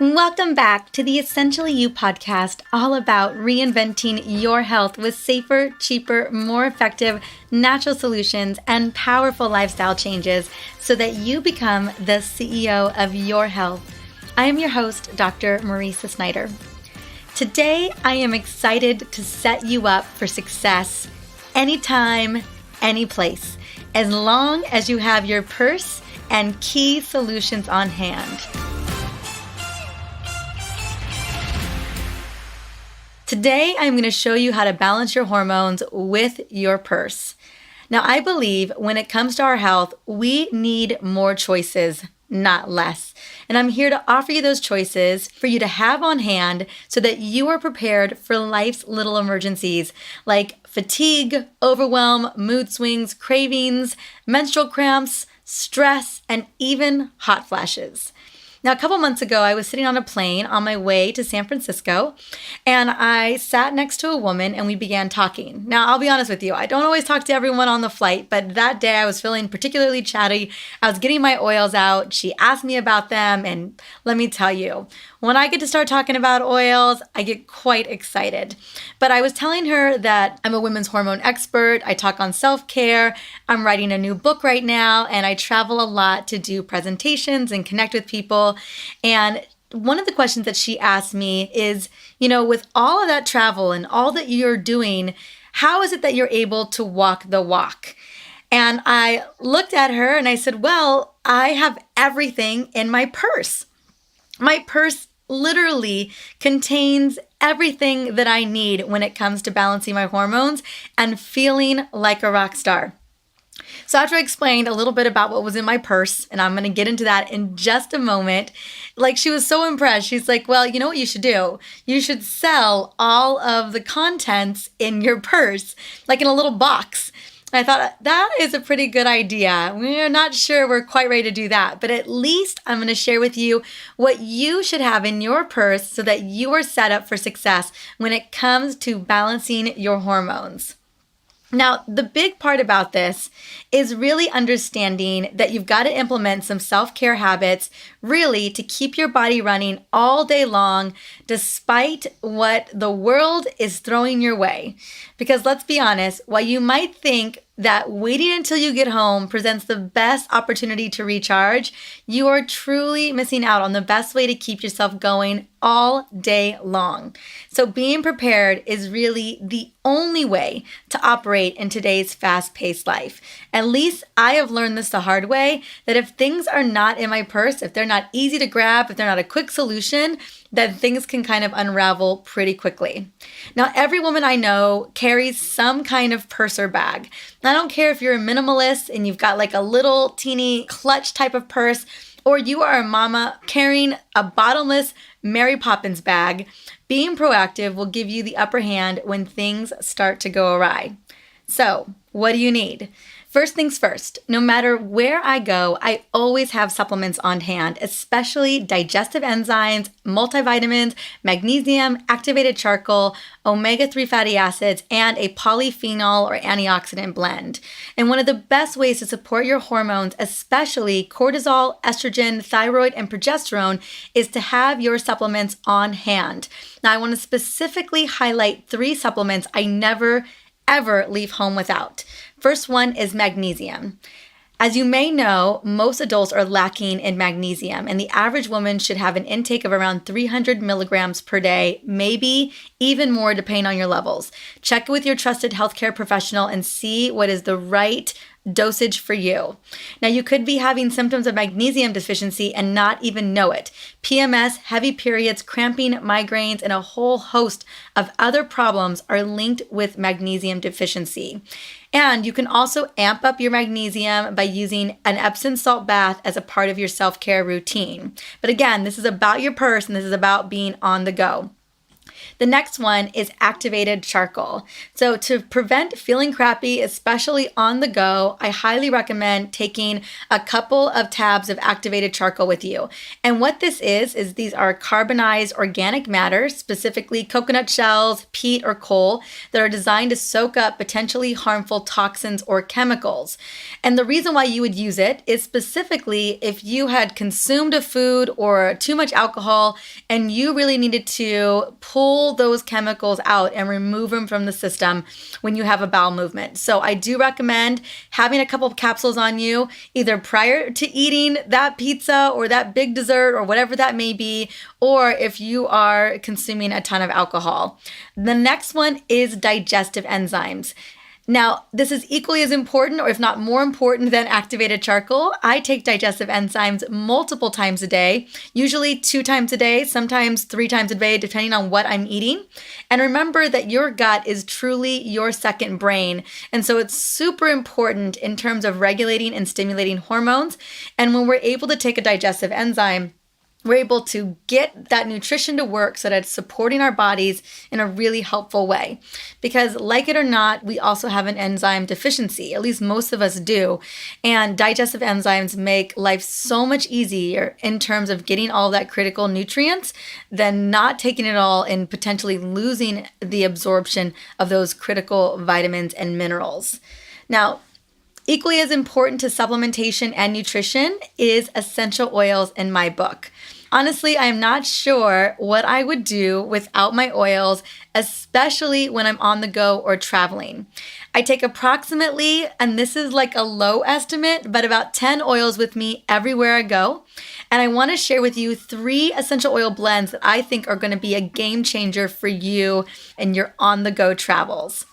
Welcome back to the Essentially You podcast, all about reinventing your health with safer, cheaper, more effective, natural solutions and powerful lifestyle changes so that you become the CEO of your health. I am your host, Dr. Mariza Snyder. Today, I am excited to set you up for success anytime, any place, as long as you have your purse and key solutions on hand. Today, I'm going to show you how to balance your hormones with your purse. Now, I believe when it comes to our health, we need more choices, not less. And I'm here to offer you those choices for you to have on hand so that you are prepared for life's little emergencies like fatigue, overwhelm, mood swings, cravings, menstrual cramps, stress, and even hot flashes. Now, a couple months ago, I was sitting on a plane on my way to San Francisco, and I sat next to a woman and we began talking. Now, I'll be honest with you, I don't always talk to everyone on the flight, but that day I was feeling particularly chatty. I was getting my oils out. She asked me about them, and let me tell you, when I get to start talking about oils, I get quite excited. But I was telling her that I'm a women's hormone expert. I talk on self-care. I'm writing a new book right now, and I travel a lot to do presentations and connect with people. And one of the questions that she asked me is, with all of that travel and all that you're doing, how is it that you're able to walk the walk? And I looked at her and I said, well, I have everything in my purse. My purse literally contains everything that I need when it comes to balancing my hormones and feeling like a rock star. So after I explained a little bit about what was in my purse, and I'm going to get into that in just a moment, she was so impressed. She's like, well, you know what you should do? You should sell all of the contents in your purse, in a little box. I thought that is a pretty good idea. We're not sure we're quite ready to do that, but at least I'm going to share with you what you should have in your purse so that you are set up for success when it comes to balancing your hormones. Now, the big part about this is really understanding that you've got to implement some self-care habits really to keep your body running all day long despite what the world is throwing your way. Because let's be honest, while you might think that waiting until you get home presents the best opportunity to recharge, you are truly missing out on the best way to keep yourself going all day long. So being prepared is really the only way to operate in today's fast-paced life. At least I have learned this the hard way, that if things are not in my purse, if they're not easy to grab, if they're not a quick solution, then things can kind of unravel pretty quickly. Now, every woman I know carries some kind of purse or bag. I don't care if you're a minimalist and you've got a little teeny clutch type of purse, or you are a mama carrying a bottomless Mary Poppins bag. Being proactive will give you the upper hand when things start to go awry. So, what do you need? First things first, no matter where I go, I always have supplements on hand, especially digestive enzymes, multivitamins, magnesium, activated charcoal, omega-3 fatty acids, and a polyphenol or antioxidant blend. And one of the best ways to support your hormones, especially cortisol, estrogen, thyroid, and progesterone, is to have your supplements on hand. Now, I want to specifically highlight 3 supplements I never ever leave home without. First one is magnesium. As you may know, most adults are lacking in magnesium, and the average woman should have an intake of around 300 milligrams per day, maybe even more depending on your levels. Check with your trusted healthcare professional and see what is the right dosage for you. Now, you could be having symptoms of magnesium deficiency and not even know it. PMS, heavy periods, cramping, migraines, and a whole host of other problems are linked with magnesium deficiency. And you can also amp up your magnesium by using an Epsom salt bath as a part of your self-care routine. But again, this is about your purse and this is about being on the go. The next one is activated charcoal. So to prevent feeling crappy, especially on the go, I highly recommend taking a couple of tabs of activated charcoal with you. And what this is these are carbonized organic matter, specifically coconut shells, peat, or coal, that are designed to soak up potentially harmful toxins or chemicals. And the reason why you would use it is specifically if you had consumed a food or too much alcohol and you really needed to pull those chemicals out and remove them from the system when you have a bowel movement. So I do recommend having a couple of capsules on you, either prior to eating that pizza or that big dessert or whatever that may be, or if you are consuming a ton of alcohol. The next one is digestive enzymes. Now, this is equally as important, or if not more important than activated charcoal. I take digestive enzymes multiple times a day, usually 2 times a day, sometimes 3 times a day, depending on what I'm eating. And remember that your gut is truly your second brain. And so it's super important in terms of regulating and stimulating hormones. And when we're able to take a digestive enzyme, we're able to get that nutrition to work so that it's supporting our bodies in a really helpful way. Because like it or not, we also have an enzyme deficiency, at least most of us do. And digestive enzymes make life so much easier in terms of getting all that critical nutrients than not taking it all and potentially losing the absorption of those critical vitamins and minerals. Now, equally as important to supplementation and nutrition is essential oils in my book. Honestly, I'm not sure what I would do without my oils, especially when I'm on the go or traveling. I take approximately, and this is like a low estimate, but about 10 oils with me everywhere I go. And I want to share with you 3 essential oil blends that I think are going to be a game changer for you in your on-the-go travels.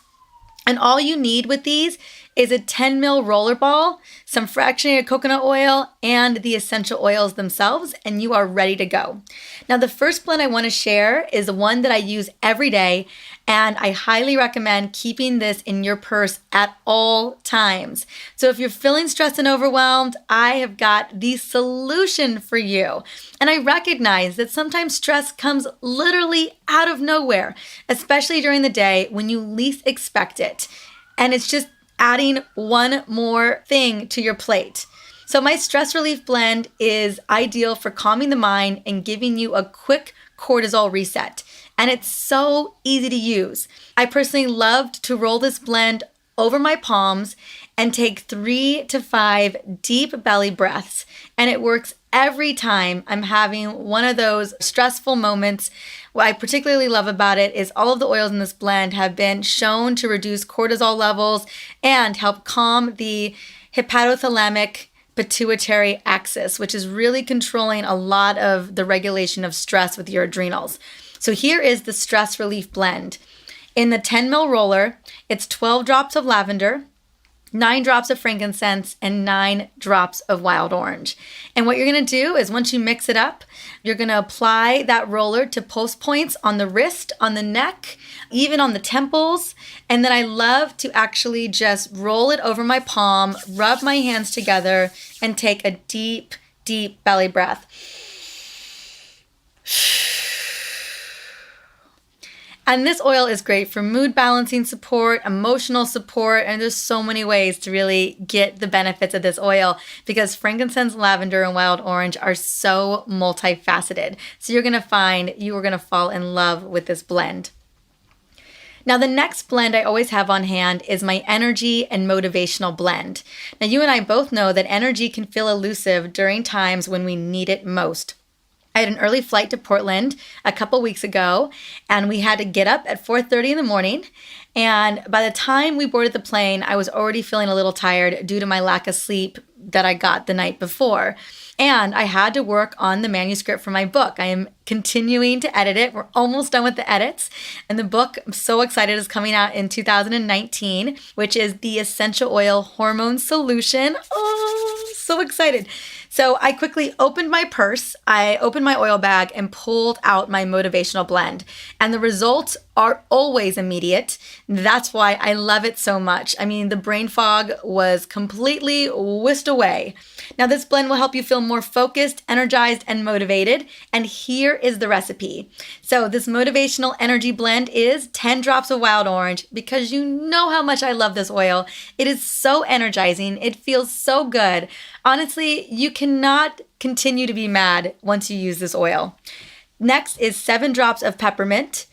And all you need with these is a 10 ml roller ball, some fractionated coconut oil, and the essential oils themselves, and you are ready to go. Now, the first blend I want to share is the one that I use every day, and I highly recommend keeping this in your purse at all times. So if you're feeling stressed and overwhelmed, I have got the solution for you. And I recognize that sometimes stress comes literally out of nowhere, especially during the day when you least expect it. And it's just adding one more thing to your plate. So my stress relief blend is ideal for calming the mind and giving you a quick cortisol reset. And it's so easy to use. I personally loved to roll this blend over my palms and take 3 to 5 deep belly breaths. And it works every time I'm having one of those stressful moments. What I particularly love about it is all of the oils in this blend have been shown to reduce cortisol levels and help calm the hypothalamic pituitary axis, which is really controlling a lot of the regulation of stress with your adrenals. So here is the stress relief blend. In the 10 ml roller, it's 12 drops of lavender, 9 drops of frankincense, and 9 drops of wild orange. And what you're going to do is once you mix it up, you're going to apply that roller to pulse points on the wrist, on the neck, even on the temples. And then I love to actually just roll it over my palm, rub my hands together, and take a deep, deep belly breath. And this oil is great for mood balancing support, emotional support, and there's so many ways to really get the benefits of this oil because frankincense, lavender, and wild orange are so multifaceted. So you're gonna find you are gonna fall in love with this blend. Now, the next blend I always have on hand is my energy and motivational blend. Now, you and I both know that energy can feel elusive during times when we need it most. I had an early flight to Portland a couple weeks ago, and we had to get up at 4:30 in the morning. And by the time we boarded the plane, I was already feeling a little tired due to my lack of sleep that I got the night before. And I had to work on the manuscript for my book. I am continuing to edit it. We're almost done with the edits. And the book, I'm so excited, is coming out in 2019, which is the Essential Oil Hormone Solution. Oh, so excited. So I quickly opened my purse, I opened my oil bag and pulled out my motivational blend. And the results are always immediate. That's why I love it so much. I mean, the brain fog was completely whisked away. Now, this blend will help you feel more focused, energized, and motivated. And here is the recipe. So this motivational energy blend is 10 drops of wild orange, because you know how much I love this oil. It is so energizing. It feels so good. Honestly, you cannot continue to be mad once you use this oil. Next is 7 drops of peppermint.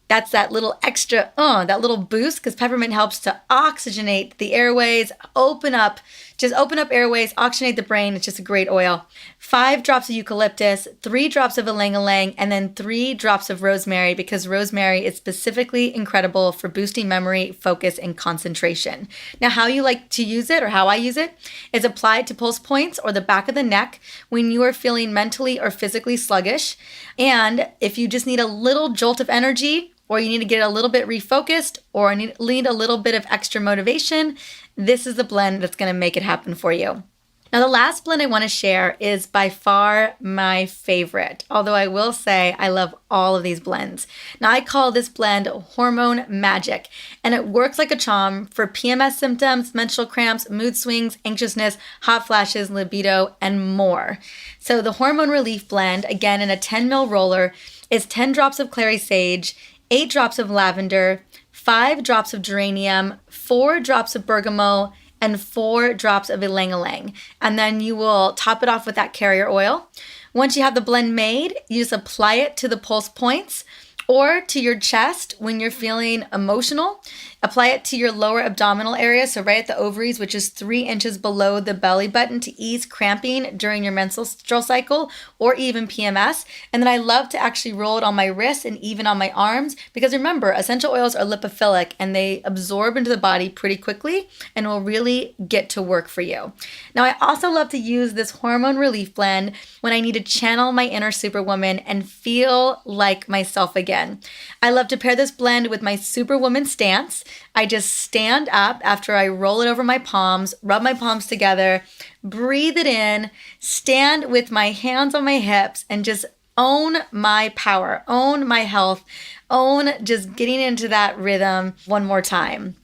That's that little extra, that little boost, because peppermint helps to oxygenate the airways, open up airways, oxygenate the brain. It's just a great oil. 5 drops of eucalyptus, 3 drops of ylang-ylang, and then 3 drops of rosemary, because rosemary is specifically incredible for boosting memory, focus, and concentration. Now, how you like to use it, or how I use it, is apply it to pulse points or the back of the neck when you are feeling mentally or physically sluggish. And if you just need a little jolt of energy, or you need to get a little bit refocused, or need a little bit of extra motivation, this is the blend that's going to make it happen for you. Now, the last blend I want to share is by far my favorite, although I will say I love all of these blends. Now, I call this blend Hormone Magic, and it works like a charm for PMS symptoms, menstrual cramps, mood swings, anxiousness, hot flashes, libido, and more. So the Hormone Relief Blend, again in a 10 ml roller, is 10 drops of clary sage, 8 drops of lavender, 5 drops of geranium, 4 drops of bergamot, and 4 drops of ylang-ylang. And then you will top it off with that carrier oil. Once you have the blend made, you just apply it to the pulse points or to your chest when you're feeling emotional. Apply it to your lower abdominal area, so right at the ovaries, which is 3 inches below the belly button, to ease cramping during your menstrual cycle or even PMS. And then I love to actually roll it on my wrists and even on my arms, because remember, essential oils are lipophilic and they absorb into the body pretty quickly and will really get to work for you. Now, I also love to use this hormone relief blend when I need to channel my inner superwoman and feel like myself again. I love to pair this blend with my superwoman stance. I just stand up after I roll it over my palms, rub my palms together, breathe it in, stand with my hands on my hips, and just own my power, own my health, own just getting into that rhythm one more time.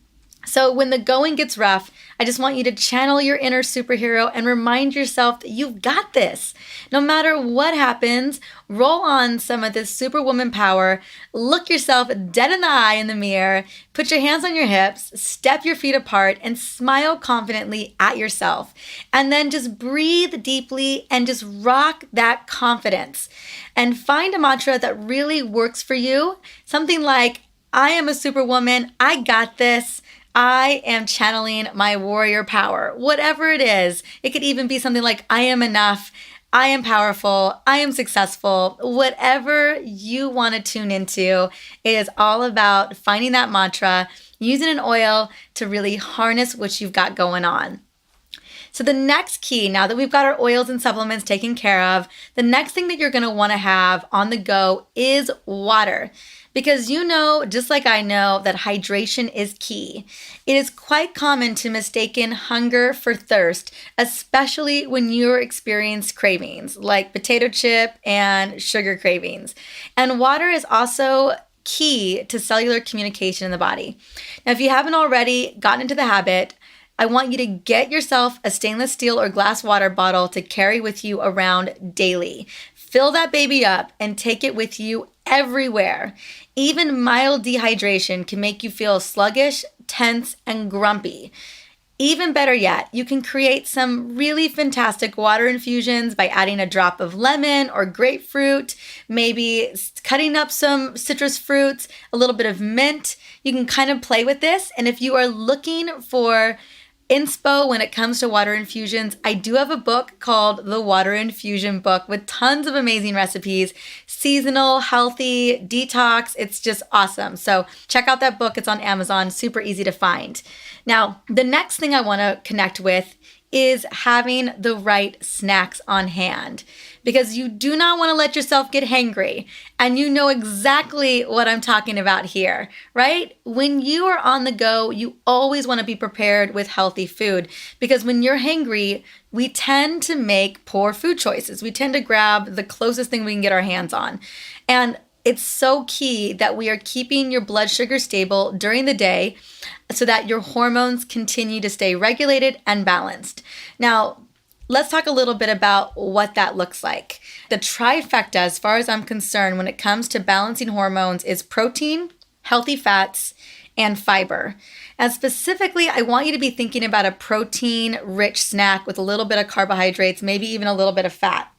So when the going gets rough, I just want you to channel your inner superhero and remind yourself that you've got this. No matter what happens, roll on some of this superwoman power, look yourself dead in the eye in the mirror, put your hands on your hips, step your feet apart, and smile confidently at yourself. And then just breathe deeply and just rock that confidence. And find a mantra that really works for you. Something like, I am a superwoman, I got this. I am channeling my warrior power, whatever it is. It could even be something like, I am enough, I am powerful, I am successful. Whatever you want to tune into, it is all about finding that mantra, using an oil to really harness what you've got going on. So the next key, now that we've got our oils and supplements taken care of, the next thing that you're going to want to have on the go is water. Because you know, just like I know, that hydration is key. It is quite common to mistaken hunger for thirst, especially when you're experiencing cravings like potato chip and sugar cravings. And water is also key to cellular communication in the body. Now, if you haven't already gotten into the habit, I want you to get yourself a stainless steel or glass water bottle to carry with you around daily. Fill that baby up and take it with you everywhere. Even mild dehydration can make you feel sluggish, tense, and grumpy. Even better yet, you can create some really fantastic water infusions by adding a drop of lemon or grapefruit, maybe cutting up some citrus fruits, a little bit of mint. You can kind of play with this. And if you are looking for inspo when it comes to water infusions, I do have a book called The Water Infusion Book with tons of amazing recipes, seasonal, healthy, detox. It's just awesome. So check out that book. It's on Amazon, super easy to find. Now, the next thing I want to connect with is having the right snacks on hand, because you do not want to let yourself get hangry. And you know exactly what I'm talking about here, right? When you are on the go, you always want to be prepared with healthy food, because when you're hangry, we tend to make poor food choices. We tend to grab the closest thing we can get our hands on. And It's so key that we are keeping your blood sugar stable during the day so that your hormones continue to stay regulated and balanced. Now, let's talk a little bit about what that looks like. The trifecta, as far as I'm concerned, when it comes to balancing hormones, is protein, healthy fats, and fiber. And specifically, I want you to be thinking about a protein-rich snack with a little bit of carbohydrates, maybe even a little bit of fat.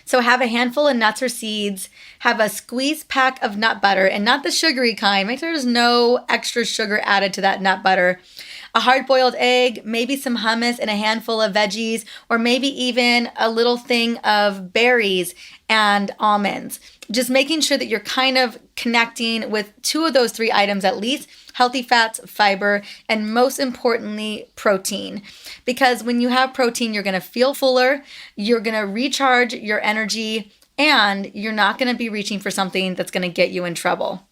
So have a handful of nuts or seeds, have a squeezed pack of nut butter, and not the sugary kind. Make sure there's no extra sugar added to that nut butter. A hard-boiled egg, maybe some hummus and a handful of veggies, or maybe even a little thing of berries and almonds. Just making sure that you're kind of connecting with 2 of those 3 items at least: healthy fats, fiber, and most importantly, protein. Because when you have protein, you're going to feel fuller, you're going to recharge your energy, and you're not going to be reaching for something that's going to get you in trouble.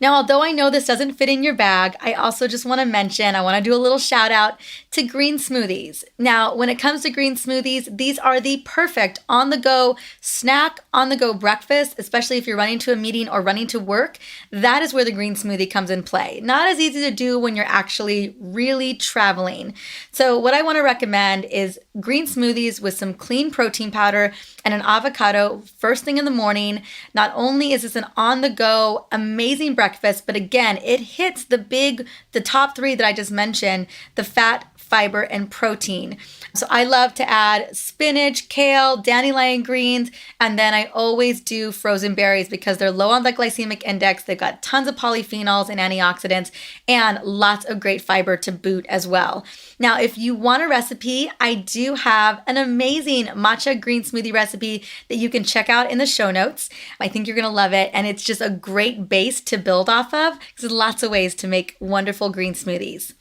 Now, although I know this doesn't fit in your bag, I also just want to mention, I want to do a little shout out to green smoothies. Now, when it comes to green smoothies, these are the perfect on-the-go snack, on-the-go breakfast, especially if you're running to a meeting or running to work. That is where the green smoothie comes in play. Not as easy to do when you're actually really traveling. So what I want to recommend is green smoothies with some clean protein powder and an avocado first thing in the morning. Not only is this an on-the-go amazing breakfast, but again, it hits the top 3 that I just mentioned: the fat, fiber, and protein. So I love to add spinach, kale, dandelion greens, and then I always do frozen berries because they're low on the glycemic index. They've got tons of polyphenols and antioxidants and lots of great fiber to boot as well. Now, if you want a recipe, I do have an amazing matcha green smoothie recipe that you can check out in the show notes. I think you're going to love it, and it's just a great base to build off of because there's lots of ways to make wonderful green smoothies.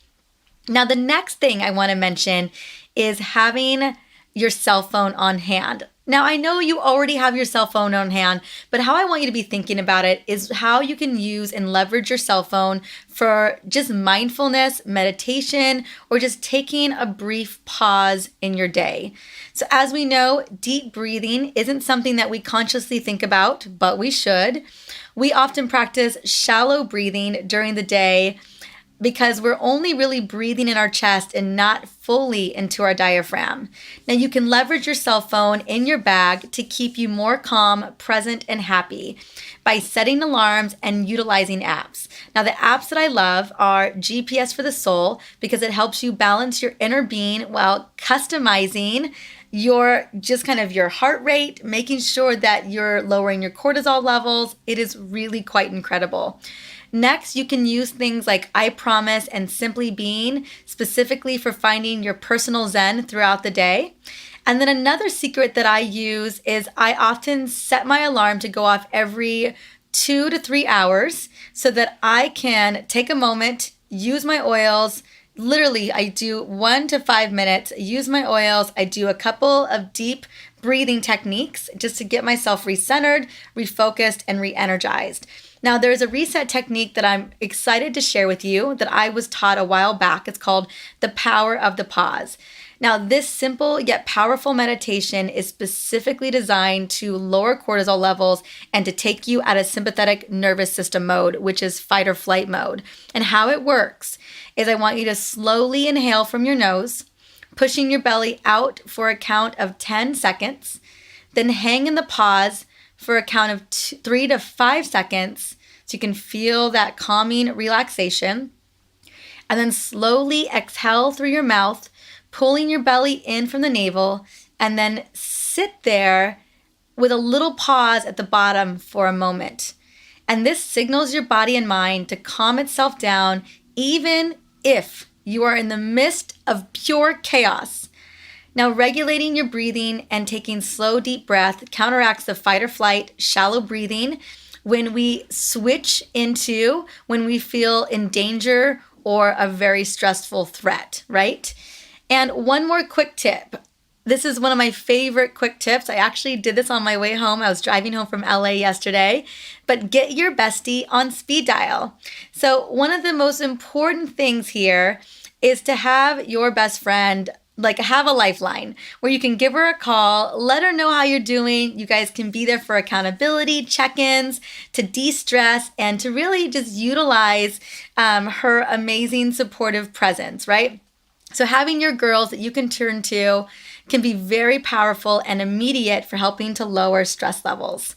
Now, the next thing I want to mention is having your cell phone on hand. Now, I know you already have your cell phone on hand, but how I want you to be thinking about it is how you can use and leverage your cell phone for just mindfulness, meditation, or just taking a brief pause in your day. So as we know, deep breathing isn't something that we consciously think about, but we should. We often practice shallow breathing during the day because we're only really breathing in our chest and not fully into our diaphragm. Now, you can leverage your cell phone in your bag to keep you more calm, present, and happy by setting alarms and utilizing apps. Now, the apps that I love are GPS for the Soul because it helps you balance your inner being while customizing your heart rate, making sure that you're lowering your cortisol levels. It is really quite incredible. Next, you can use things like I Promise and Simply Being, specifically for finding your personal zen throughout the day. And then another secret that I use is I often set my alarm to go off every 2 to 3 hours so that I can take a moment, use my oils. Literally, I do 1 to 5 minutes, use my oils. I do a couple of deep breathing techniques just to get myself recentered, refocused, and re-energized. Now, there's a reset technique that I'm excited to share with you that I was taught a while back. It's called the power of the pause. Now, this simple yet powerful meditation is specifically designed to lower cortisol levels and to take you out of sympathetic nervous system mode, which is fight or flight mode. And how it works is I want you to slowly inhale from your nose, pushing your belly out for a count of 10 seconds, then hang in the pause for a count of 3 to 5 seconds so you can feel that calming relaxation. And then slowly exhale through your mouth, pulling your belly in from the navel, and then sit there with a little pause at the bottom for a moment. And this signals your body and mind to calm itself down, even if you are in the midst of pure chaos. Now, regulating your breathing and taking slow, deep breath counteracts the fight or flight, shallow breathing when we switch into when we feel in danger or a very stressful threat, right? And one more quick tip. This is one of my favorite quick tips. I actually did this on my way home. I was driving home from LA yesterday, but get your bestie on speed dial. So one of the most important things here is to have your best friend have a lifeline where you can give her a call, let her know how you're doing. You guys can be there for accountability, check-ins, to de-stress, and to really just utilize her amazing supportive presence, right? So having your girls that you can turn to can be very powerful and immediate for helping to lower stress levels.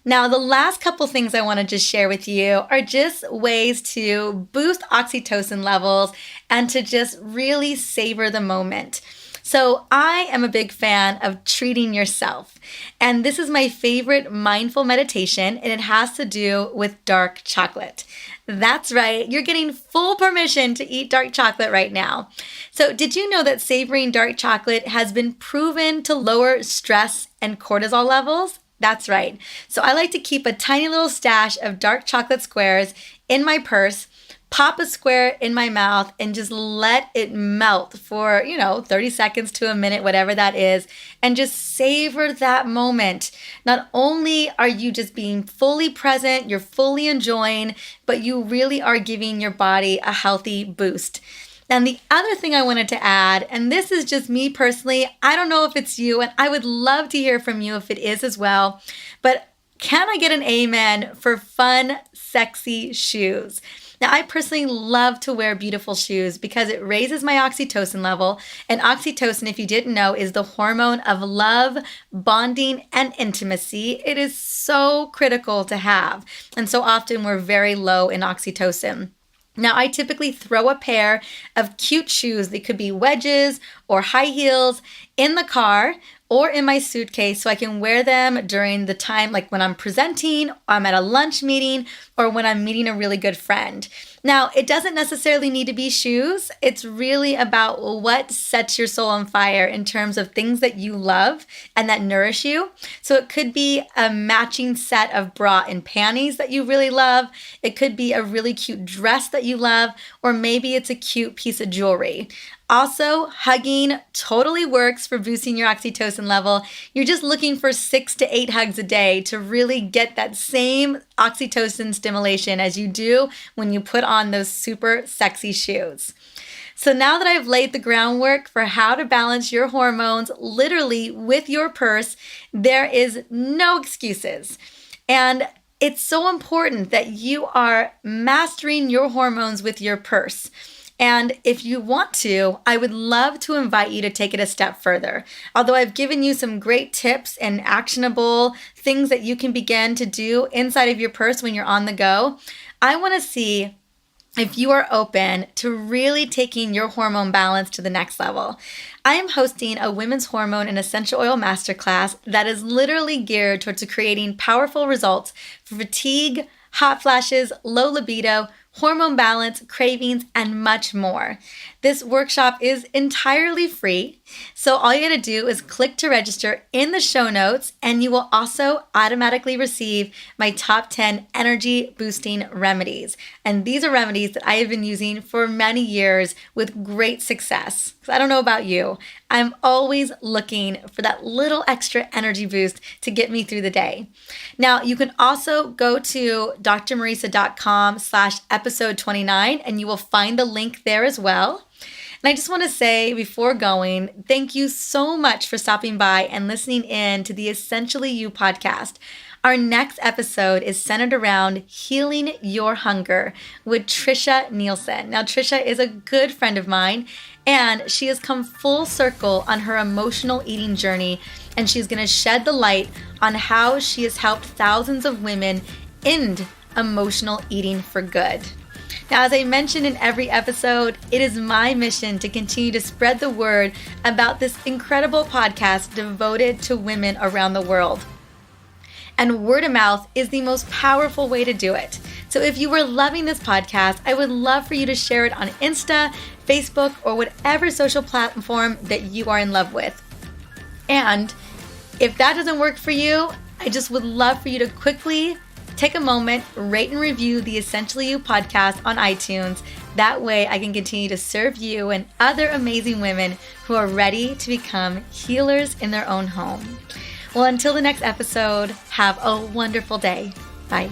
Now, the last couple things I want to just share with you are just ways to boost oxytocin levels and to just really savor the moment. So I am a big fan of treating yourself. And this is my favorite mindful meditation, and it has to do with dark chocolate. That's right, you're getting full permission to eat dark chocolate right now. So did you know that savoring dark chocolate has been proven to lower stress and cortisol levels? That's right. So I like to keep a tiny little stash of dark chocolate squares in my purse, pop a square in my mouth, and just let it melt for, 30 seconds to a minute, whatever that is, and just savor that moment. Not only are you just being fully present, you're fully enjoying, but you really are giving your body a healthy boost. And the other thing I wanted to add, and this is just me personally, I don't know if it's you, and I would love to hear from you if it is as well, but can I get an amen for fun, sexy shoes? Now, I personally love to wear beautiful shoes because it raises my oxytocin level. And oxytocin, if you didn't know, is the hormone of love, bonding, and intimacy. It is so critical to have. And so often we're very low in oxytocin. Now, I typically throw a pair of cute shoes. They could be wedges or high heels in the car or in my suitcase so I can wear them during the time, like when I'm presenting, I'm at a lunch meeting, or when I'm meeting a really good friend. Now, it doesn't necessarily need to be shoes. It's really about what sets your soul on fire in terms of things that you love and that nourish you. So it could be a matching set of bra and panties that you really love. It could be a really cute dress that you love, or maybe it's a cute piece of jewelry. Also, hugging totally works for boosting your oxytocin level. You're just looking for 6 to 8 hugs a day to really get that same oxytocin stimulation as you do when you put on those super sexy shoes. So now that I've laid the groundwork for how to balance your hormones literally with your purse, there is no excuses. And it's so important that you are mastering your hormones with your purse. And if you want to, I would love to invite you to take it a step further. Although I've given you some great tips and actionable things that you can begin to do inside of your purse when you're on the go, I want to see if you are open to really taking your hormone balance to the next level. I am hosting a women's hormone and essential oil masterclass that is literally geared towards creating powerful results for fatigue, hot flashes, low libido, hormone balance, cravings, and much more. This workshop is entirely free, so all you gotta do is click to register in the show notes, and you will also automatically receive my top 10 energy boosting remedies. And these are remedies that I have been using for many years with great success. Because I don't know about you, I'm always looking for that little extra energy boost to get me through the day. Now, you can also go to drmariza.com/episode 29, and you will find the link there as well. And I just want to say before going, thank you so much for stopping by and listening in to the Essentially You podcast. Our next episode is centered around healing your hunger with Trisha Nielsen. Now, Trisha is a good friend of mine, and she has come full circle on her emotional eating journey, and she's going to shed the light on how she has helped thousands of women end emotional eating for good. Now, as I mentioned in every episode, it is my mission to continue to spread the word about this incredible podcast devoted to women around the world. And word of mouth is the most powerful way to do it. So if you were loving this podcast, I would love for you to share it on Insta, Facebook, or whatever social platform that you are in love with. And if that doesn't work for you, I just would love for you to quickly take a moment, rate and review the Essentially You podcast on iTunes. That way I can continue to serve you and other amazing women who are ready to become healers in their own home. Well, until the next episode, have a wonderful day. Bye.